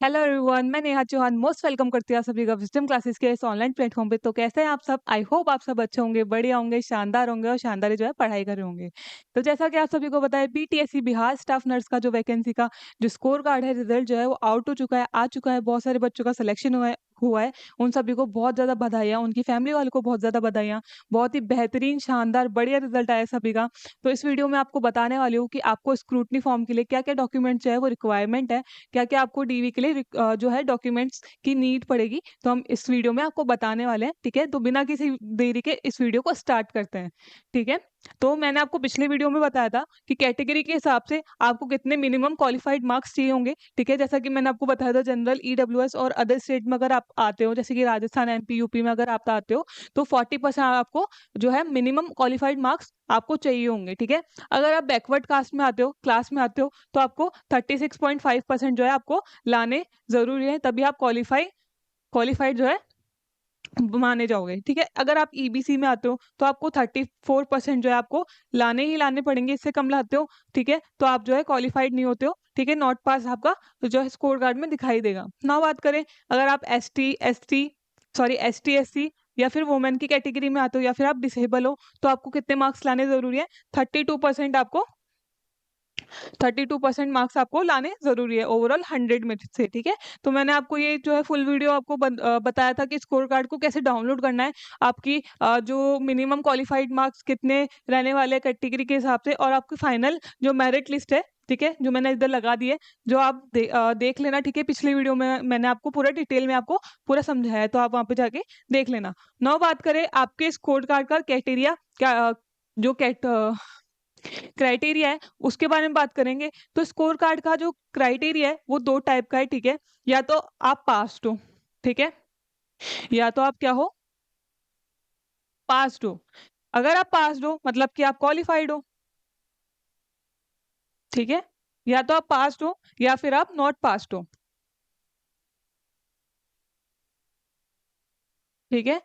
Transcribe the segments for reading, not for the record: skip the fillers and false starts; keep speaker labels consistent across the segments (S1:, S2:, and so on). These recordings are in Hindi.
S1: हेलो एवरीवन, मैं नेहा चौहान मोस्ट वेलकम करती हूँ आप सभी का विजडम क्लासेस के इस ऑनलाइन प्लेटफॉर्म पे। तो कैसे हैं आप सब? आई होप आप सब अच्छे होंगे, बढ़िया होंगे, शानदार होंगे और शानदार ही जो है पढ़ाई कर रहे होंगे। तो जैसा कि आप सभी को पता है, बीटीएससी बिहार स्टाफ नर्स का जो वैकेंसी का जो स्कोर कार्ड है, रिजल्ट जो है वो आउट हो चुका है, आ चुका है। बहुत सारे बच्चों का सिलेक्शन हुआ है। उन सभी को बहुत ज़्यादा बधाइयाँ, उनकी फैमिली वालों को बहुत ज़्यादा बधाइयाँ। बहुत ही बेहतरीन, शानदार, बढ़िया रिजल्ट आया है सभी का। तो इस वीडियो में आपको बताने वाली हूँ कि आपको स्क्रूटनी फॉर्म के लिए क्या-क्या डॉक्यूमेंट जो है वो रिक्वायरमेंट है, क्या-क्या आपको डीवी के लिए जो है डॉक्यूमेंट्स की नीड पड़ेगी, तो हम इस वीडियो में आपको बताने वाले हैं, ठीक है? तो बिना किसी देरी के इस वीडियो को स्टार्ट करते हैं, ठीक है? तो मैंने आपको पिछले वीडियो में बताया था कि कैटेगरी के हिसाब से आपको कितने मिनिमम क्वालिफाइड मार्क्स चाहिए होंगे, ठीक है? जैसा कि मैंने आपको बताया था, जनरल, ईडब्ल्यूएस और अदर स्टेट में अगर आप आते हो, जैसे कि राजस्थान, एमपी, यूपी में अगर आप आते हो, तो 40% आपको जो है मिनिमम क्वालिफाइड मार्क्स आपको चाहिए होंगे, ठीक है? अगर आप बैकवर्ड कास्ट में आते हो, क्लास में आते हो, तो आपको 36.5% जो है आपको लाने ज़रूरी है, तभी आप क्वालिफाइड जो है माने जाओगे, ठीक है? अगर आप ईबीसी में आते हो, तो आपको 34% जो है आपको लाने ही लाने पड़ेंगे, इससे कम लाते हो, ठीक है? तो आप जो है क्वालिफाइड नहीं होते हो, ठीक है? नॉट पास आपका जो है स्कोर कार्ड में दिखाई देगा। नाउ बात करें, अगर आप एसटी, एससी या फिर वुमेन की कैटेगरी में आते हो या फिर आप डिसेबल हो, तो आपको कितने मार्क्स लाने ज़रूरी है? 32% मार्क्स आपको लाने ज़रूरी है ओवरऑल 100 में से, ठीक है? तो मैंने आपको ये जो है फुल वीडियो आपको बताया था कि स्कोर कार्ड को कैसे डाउनलोड करना है, आपकी जो मिनिमम क्वालिफाइड मार्क्स कितने रहने वाले हैं कैटेगरी के हिसाब से, और आपकी फाइनल जो मेरिट लिस्ट है, ठीक है? जो मैंने इधर लगा दी है, जो आप देख लेना, ठीक है? पिछली वीडियो में मैंने आपको पूरा डिटेल में आपको पूरा समझाया है, तो आप वहाँ पे जाके देख लेना। नाउ बात करें आपके स्कोर कार्ड का क्राइटेरिया क्या जो क्राइटेरिया है उसके बारे में बात करेंगे। तो स्कोर कार्ड का जो क्राइटेरिया है वो 2 टाइप का है, ठीक है? या तो आप पास्ड हो, ठीक है? या तो आप क्या हो? पास्ड हो। अगर आप पास्ड हो मतलब कि आप क्वालिफाइड हो, ठीक है? या तो आप पास्ड हो या फिर आप नॉट पास्ड हो, ठीक है?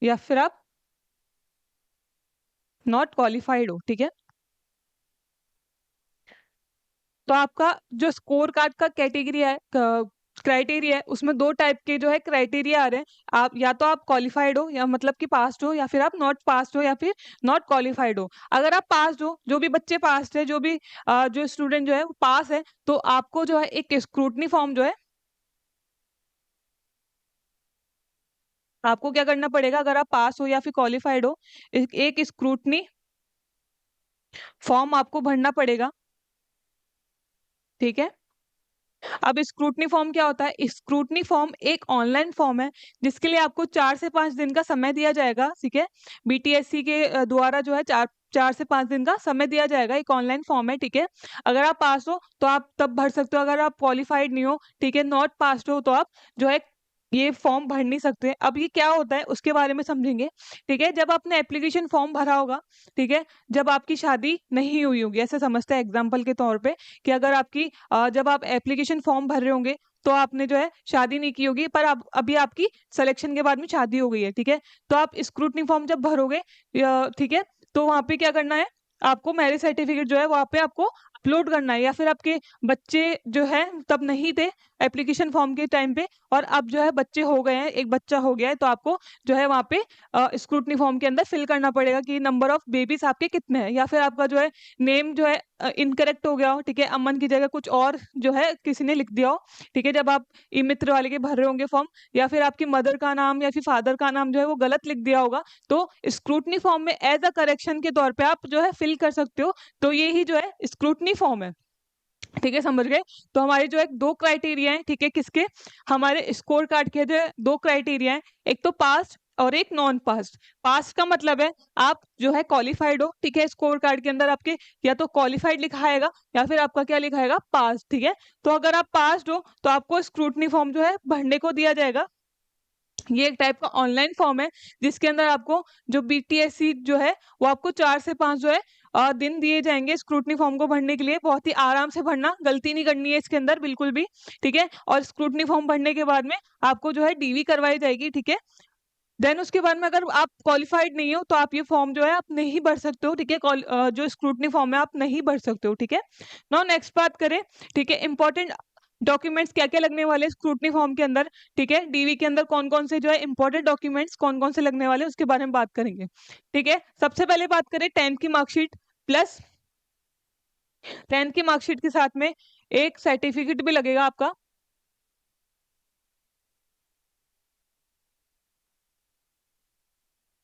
S1: या फिर आप नॉट क्वालिफाइड हो, ठीक है? तो आपका जो स्कोर कार्ड का कैटेगरी है, क्राइटेरिया है, उसमें 2 टाइप के जो है क्राइटेरिया आ रहे हैं। आप या तो आप क्वालिफाइड हो, या मतलब कि पास्ड हो, या फिर आप नॉट पास्ड हो, या फिर नॉट क्वालिफाइड हो। अगर आप पास्ड हो, जो भी बच्चे पास्ड है, जो स्टूडेंट जो है वो पास है, तो आपको जो है एक स्क्रूटनी फॉर्म जो है आपको क्या करना पड़ेगा, अगर आप पास हो या फिर क्वालिफाइड हो, एक स्क्रूटनी फॉर्म आपको भरना पड़ेगा, ठीक है? अब स्क्रूटनी फॉर्म क्या होता है? स्क्रूटनी फॉर्म एक ऑनलाइन फॉर्म है, जिसके लिए आपको 4 से 5 दिन का समय दिया जाएगा, ठीक है? बीटीएससी के द्वारा जो है 4 से 5 दिन का समय दिया जाएगा, एक ऑनलाइन फॉर्म है, ठीक है? अगर आप पास हो तो आप तब भर सकते हो, अगर आप क्वालिफाइड नहीं हो, ठीक है, नॉट पास्ड हो, तो आप जो है ये फॉर्म भर नहीं सकते। अब ये क्या होता है उसके बारे में समझेंगे, ठीक है? जब आपने एप्लीकेशन फॉर्म भरा होगा, ठीक है? जब आपकी शादी नहीं हुई होगी, ऐसे समझते हैं एग्जाम्पल के तौर पे, कि अगर आपकी जब आप एप्लीकेशन फॉर्म भर रहे होंगे, तो आपने जो है शादी नहीं की होगी, पर अब अभी आपकी सिलेक्शन के बाद में शादी हो गई है, ठीक है? तो आप स्क्रूटनी फॉर्म जब भरोगे, ठीक है? तो वहाँ पे क्या करना है, आपको मैरिज सर्टिफिकेट जो है वहाँ पे आपको अपलोड करना है, या फिर आपके बच्चे जो है तब नहीं थे एप्लीकेशन फॉर्म के टाइम पे, और अब जो है बच्चे हो गए हैं, एक बच्चा हो गया है, तो आपको जो है वहाँ पे स्क्रूटनी फॉर्म के अंदर फिल करना पड़ेगा कि नंबर ऑफ बेबीज आपके कितने हैं, या फिर आपका जो है नेम जो है इनकरेक्ट हो गया हो, ठीक है? अमन की जगह कुछ और जो है किसी ने लिख दिया हो, ठीक है? जब आप ई मित्र वाले के भर रहे होंगे फॉर्म, या फिर आपकी मदर का नाम या फिर फादर का नाम जो है वो गलत लिख दिया होगा, तो स्क्रूटनी फॉर्म में एज अ करेक्शन के तौर पे आप जो है फिल कर सकते हो। तो ये ही जो है स्क्रूटनी फॉर्म है, ठीक है? समझ गए? तो हमारे जो है 2 क्राइटेरिया हैं, ठीक है? किसके? हमारे स्कोर कार्ड के जो है 2 क्राइटेरिया हैं, एक तो पास और एक नॉन पास। पास का मतलब है आप जो है क्वालिफाइड हो, ठीक है? स्कोर कार्ड के अंदर आपके या तो क्वालिफाइड लिखा आएगा, या फिर आपका क्या लिखा आएगा? पास, ठीक है? तो अगर आप पास्ड हो तो आपको स्क्रूटनी फॉर्म जो है भरने को दिया जाएगा। ये एक टाइप का ऑनलाइन फॉर्म है, जिसके अंदर आपको जो बीटीएससी जो है वो आपको 4 से 5 जो है दिन दिए जाएंगे स्क्रूटनी फॉर्म को भरने के लिए। बहुत ही आराम से भरना, गलती नहीं करनी है इसके अंदर बिल्कुल भी, ठीक है? और स्क्रूटनी फॉर्म भरने के बाद में आपको जो है डीवी करवाई जाएगी, ठीक है? देन उसके बाद में अगर आप क्वालिफाइड नहीं हो, तो आप ये फॉर्म जो है आप नहीं भर सकते हो, ठीक है? जो स्क्रूटनी फॉर्म है आप नहीं भर सकते हो, ठीक है? नाउ नेक्स्ट बात करें, ठीक है? इंपॉर्टेंट डॉक्यूमेंट्स क्या क्या लगने वाले स्क्रूटनी फॉर्म के अंदर, ठीक है, डीवी के अंदर कौन कौन से जो है इंपॉर्टेंट डॉक्यूमेंट्स कौन कौन से लगने वाले उसके बारे में बात करेंगे। ठीक है, सबसे पहले बात करें 10th की मार्कशीट प्लस 10th की मार्कशीट के साथ में एक सर्टिफिकेट भी लगेगा आपका।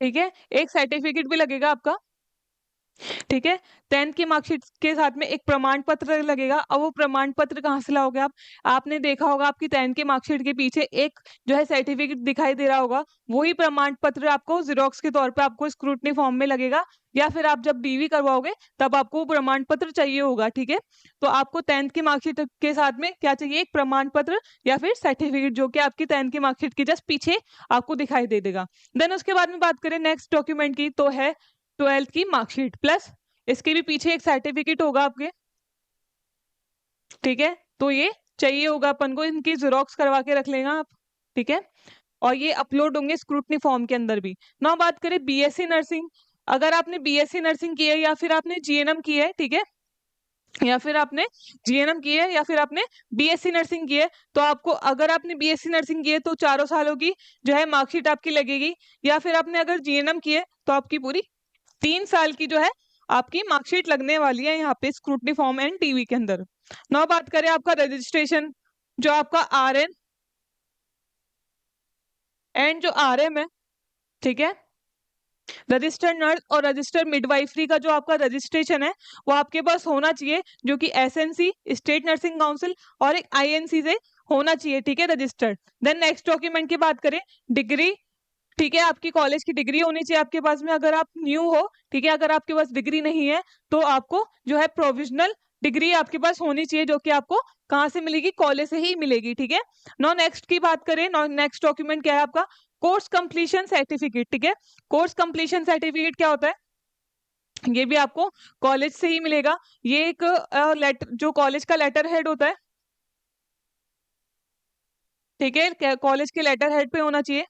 S1: ठीक है, एक सर्टिफिकेट भी लगेगा आपका। ठीक है, 10th की मार्कशीट के साथ में एक प्रमाण पत्र लगेगा। अब वो प्रमाण पत्र कहाँ से लाओगे आप? आपने देखा होगा आपकी 10th की मार्कशीट के पीछे एक जो है सर्टिफिकेट दिखाई दे रहा होगा, वही प्रमाण पत्र आपको जेरोक्स के तौर पे आपको स्क्रूटनी फॉर्म में लगेगा, या फिर आप जब डीवी करवाओगे तब आपको वो प्रमाण पत्र चाहिए होगा। ठीक है, तो आपको 10th की मार्कशीट के साथ में क्या चाहिए? एक प्रमाण पत्र या फिर सर्टिफिकेट, जो कि आपकी 10th की मार्कशीट के जस्ट पीछे आपको दिखाई दे देगा। देन उसके बाद में बात करें नेक्स्ट डॉक्यूमेंट की, तो है 12th की मार्कशीट प्लस इसके भी पीछे एक सर्टिफिकेट होगा आपके। ठीक है, तो ये चाहिए होगा अपन को, इनकी जेरोक्स करवा के रख लेना आप। ठीक है, और ये अपलोड होंगे स्क्रूटनी फॉर्म के अंदर भी। नाउ बात करें बीएससी नर्सिंग। अगर आपने बीएससी नर्सिंग की है या फिर आपने जीएनएम की है, ठीक है, या फिर आपने जीएनएम की है या फिर आपने बीएससी नर्सिंग की है, तो आपको, अगर आपने बीएससी नर्सिंग की है तो 4 सालों की जो है मार्कशीट आपकी लगेगी, या फिर आपने अगर जीएनएम की है तो आपकी पूरी 3 साल की जो है आपकी मार्कशीट लगने वाली है यहाँ पे स्क्रूटनी फॉर्म एंड टीवी के अंदर। नाउ बात करें आपका रजिस्ट्रेशन, जो आपका आरएन एंड जो आरएम है, ठीक है, रजिस्टर्ड नर्स और रजिस्टर्ड मिडवाइफरी का जो आपका रजिस्ट्रेशन है वो आपके पास होना चाहिए, जो कि एसएनसी स्टेट नर्सिंग काउंसिल और एक आईएनसी से होना चाहिए। ठीक है, रजिस्टर्ड। देन नेक्स्ट डॉक्यूमेंट की बात करें, डिग्री। ठीक है, आपकी कॉलेज की डिग्री होनी चाहिए आपके पास में, अगर आप न्यू हो। ठीक है, अगर आपके पास डिग्री नहीं है तो आपको जो है प्रोविजनल डिग्री आपके पास होनी चाहिए, जो कि आपको कहाँ से मिलेगी? कॉलेज से ही मिलेगी। ठीक है, नो नेक्स्ट की बात करें, नो नेक्स्ट डॉक्यूमेंट क्या है आपका? Course completion certificate. ठीक है, कोर्स कंप्लीशन सर्टिफिकेट क्या होता है? ये भी आपको कॉलेज से ही मिलेगा। ये एक लेटर, जो कॉलेज का लेटर हेड होता है, ठीक है, कॉलेज के लेटर हेड पे होना चाहिए,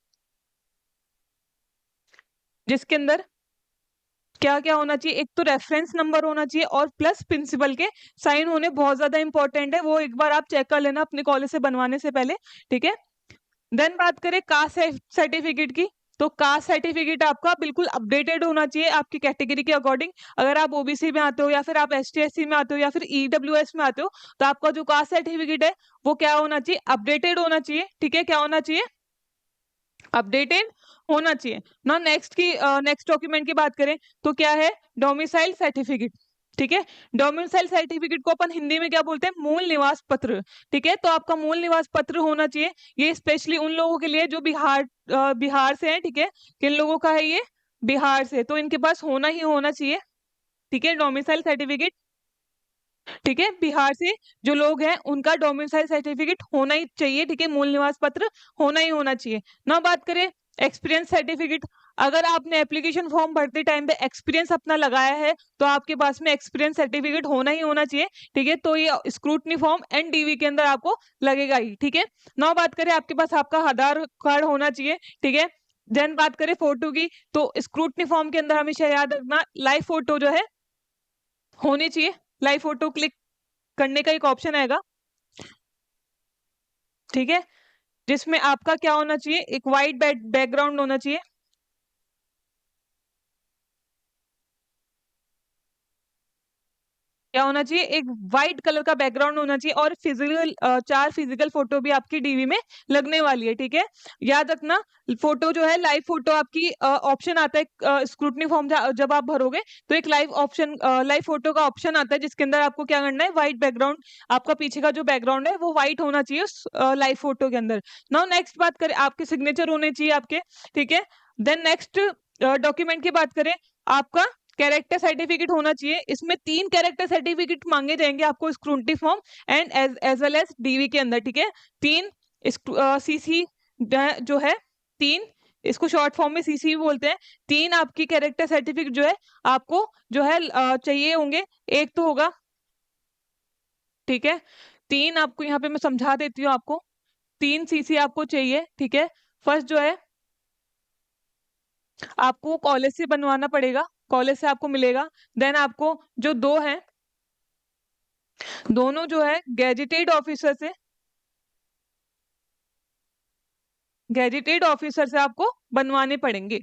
S1: जिसके अंदर क्या क्या होना चाहिए? एक तो रेफरेंस नंबर होना चाहिए और प्लस प्रिंसिपल के साइन होने बहुत ज्यादा इंपॉर्टेंट है, वो एक बार आप चेक कर लेना अपने कॉलेज से बनवाने से पहले। ठीक है, देन बात करें कास्ट सर्टिफिकेट की, तो कास्ट सर्टिफिकेट आपका बिल्कुल अपडेटेड होना चाहिए आपकी कैटेगरी के अकॉर्डिंग। अगर आप ओबीसी में आते हो या फिर आप एसटी एससी में आते हो या फिर ईडब्ल्यूएस में आते हो, तो आपका जो कास्ट सर्टिफिकेट है वो क्या होना चाहिए? अपडेटेड होना चाहिए। ठीक है, क्या होना चाहिए? अपडेटेड होना चाहिए ना। नेक्स्ट डॉक्यूमेंट की बात करें तो क्या है? Domicile certificate. ठीक है, डोमिसाइल सर्टिफिकेट को अपन हिंदी में क्या बोलते हैं? मूल निवास पत्र। ठीक है, तो आपका मूल निवास पत्र होना चाहिए। ये स्पेशली उन लोगों के लिए जो बिहार से हैं। ठीक है, किन लोगों का है ये? बिहार से, तो इनके पास होना ही होना चाहिए। ठीक है, डोमिसाइल सर्टिफिकेट। ठीक है, बिहार से जो लोग हैं उनका डोमिसाइल सर्टिफिकेट होना ही चाहिए। ठीक है, मूल निवास पत्र होना ही होना चाहिए ना। बात करें एक्सपीरियंस सर्टिफिकेट, अगर आपने एप्लीकेशन फॉर्म भरते टाइम पे एक्सपीरियंस अपना लगाया है तो आपके पास में एक्सपीरियंस सर्टिफिकेट होना ही होना चाहिए। ठीक है, तो ये स्क्रूटनी फॉर्म एनडीवी के अंदर आपको लगेगा ही। ठीक है, ना बात करें आपके पास आपका आधार कार्ड होना चाहिए। ठीक है, देन बात करें फोटो की, तो स्क्रूटनी फॉर्म के अंदर हमेशा याद रखना लाइव फोटो जो है होनी चाहिए। लाइव फोटो क्लिक करने का एक ऑप्शन आएगा। ठीक है, जिसमें आपका क्या होना चाहिए? एक वाइट बैकग्राउंड होना चाहिए। क्या होना चाहिए? एक व्हाइट कलर का बैकग्राउंड होना चाहिए और फिजिकल 4 फिजिकल फोटो भी आपकी डीवी में लगने वाली है। ठीक है, याद रखना, फोटो जो है लाइव फोटो आपकी ऑप्शन आता है स्क्रूटनी फॉर्म जब आप भरोगे, तो एक लाइव फोटो का ऑप्शन आता है, जिसके अंदर आपको क्या करना है? व्हाइट बैकग्राउंड, आपका पीछे का जो बैकग्राउंड है वो व्हाइट होना चाहिए उस लाइव फोटो के अंदर। नाउ नेक्स्ट बात करें, आपके सिग्नेचर होने चाहिए आपके। ठीक है, देन नेक्स्ट डॉक्यूमेंट की बात करें, आपका कैरेक्टर सर्टिफिकेट होना चाहिए। इसमें 3 कैरेक्टर सर्टिफिकेट मांगे जाएंगे आपको scrutiny form and as well as DV के अंदर। ठीक है, 3 सीसी जो है, 3, इसको शॉर्ट फॉर्म में सीसी भी बोलते हैं। 3 आपकी कैरेक्टर सर्टिफिकेट जो है आपको जो है चाहिए होंगे। एक तो होगा, ठीक है, 3 आपको यहाँ पे मैं समझा देती हूँ आपको। 3 सीसी आपको चाहिए। ठीक है, फर्स्ट जो है आपको कॉलेज से बनवाना पड़ेगा, कॉलेज से आपको मिलेगा। देन आपको जो 2 हैं, दोनों जो है गैजेटेड ऑफिसर से, गैजेटेड ऑफिसर से आपको बनवाने पड़ेंगे।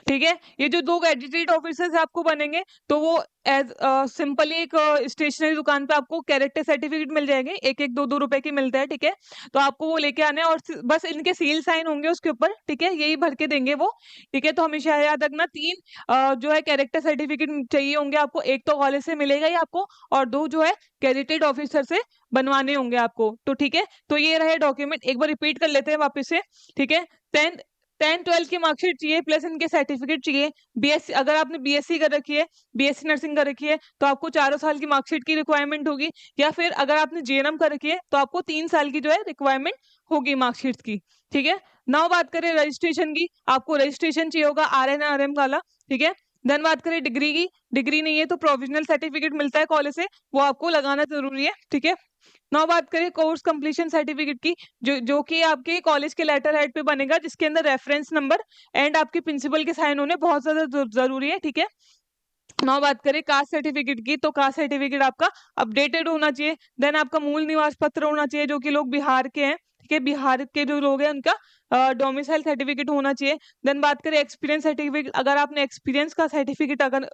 S1: ठीक है, ये जो 2 गैजेटेड ऑफिसर्स आपको बनेंगे, तो वो एज सिंपली एक स्टेशनरी दुकान पे आपको कैरेक्टर सर्टिफिकेट मिल जाएंगे, 1-1 2-2 रुपए की मिलते हैं। ठीक है, तो आपको वो लेके आने हैं और बस इनके सील साइन होंगे उसके ऊपर। ठीक है, यही भर के देंगे वो। ठीक है, तो हमेशा याद रखना 3 जो है कैरेक्टर सर्टिफिकेट चाहिए होंगे आपको। एक तो कॉलेज से मिलेगा ही आपको, और 2 जो है गैजेटेड ऑफिसर से बनवाने होंगे आपको। तो ठीक है, तो ये रहे डॉक्यूमेंट, एक बार रिपीट कर लेते हैं वापस से। ठीक है, 10th 12th की मार्कशीट चाहिए, प्लस इनके सर्टिफिकेट चाहिए। बीएससी, अगर आपने बीएससी कर रखी है, बीएससी नर्सिंग कर रखी है, तो आपको 4 साल की मार्कशीट की रिक्वायरमेंट होगी, या फिर अगर आपने जीएनएम कर रखी है तो आपको 3 साल की जो है रिक्वायरमेंट होगी मार्कशीट की। ठीक है, नाउ बात करें रजिस्ट्रेशन की, आपको रजिस्ट्रेशन चाहिए होगा आरएन आरएम वाला। ठीक है, देन बात करें डिग्री की, डिग्री नहीं है तो प्रोविजनल सर्टिफिकेट मिलता है कॉलेज से, वो आपको लगाना जरूरी है। ठीक है, नाउ बात करें कोर्स कंप्लीशन सर्टिफिकेट की, जो कि आपके कॉलेज के लेटर हेड पे बनेगा, जिसके अंदर रेफरेंस नंबर एंड आपके प्रिंसिपल के साइन होने बहुत ज्यादा जरूरी है। ठीक है, नाउ बात करें कास्ट सर्टिफिकेट की, तो कास्ट सर्टिफिकेट आपका अपडेटेड होना चाहिए। देन आपका मूल निवास पत्र होना चाहिए, जो कि लोग बिहार के हैं। ठीक है, बिहार के जो लोग हैं उनका डोमिसाइल सर्टिफिकेट होना चाहिए। देन बात करें एक्सपीरियंस सर्टिफिकेट, अगर आपने एक्सपीरियंस का सर्टिफिकेट, अगर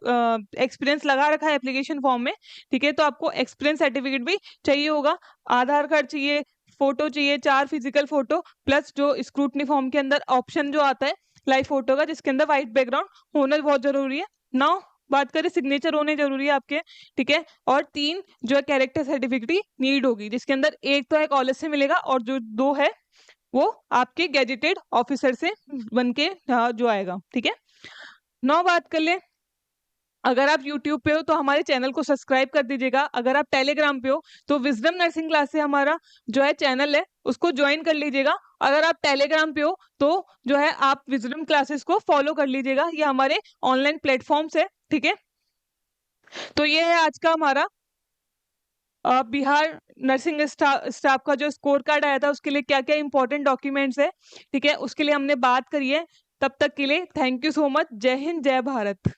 S1: एक्सपीरियंस लगा रखा है एप्लीकेशन फॉर्म में, ठीक है, तो आपको एक्सपीरियंस सर्टिफिकेट भी चाहिए होगा। आधार कार्ड चाहिए, फोटो चाहिए, 4 फिजिकल फोटो, प्लस जो स्क्रूटनी फॉर्म के अंदर ऑप्शन जो आता है लाइव फोटो का, जिसके अंदर व्हाइट बैकग्राउंड होना बहुत जरूरी है। नाउ बात करें सिग्नेचर होने जरूरी है आपके। ठीक है, और 3 जो है कैरेक्टर सर्टिफिकेट नीड होगी, जिसके अंदर एक तो है कॉलेज से मिलेगा, और जो 2 है वो आपके गैजेटेड ऑफिसर से बन के जो आएगा। ठीक है, नौ बात कर ले, अगर आप YouTube पे हो तो हमारे चैनल को सब्सक्राइब कर दीजिएगा। अगर आप टेलीग्राम पे हो तो विजडम नर्सिंग क्लास से हमारा जो है चैनल है उसको ज्वाइन कर लीजिएगा। अगर आप टेलीग्राम पे हो तो जो है आप विजडम क्लासेस को फॉलो कर लीजिएगा, ये हमारे ऑनलाइन प्लेटफॉर्म्स है। ठीक है, तो ये है आज का हमारा बिहार नर्सिंग स्टाफ का जो स्कोर कार्ड आया था, उसके लिए क्या क्या इंपॉर्टेंट डॉक्यूमेंट्स है। ठीक है, उसके लिए हमने बात करी है। तब तक के लिए थैंक यू सो मच। जय हिंद, जय भारत।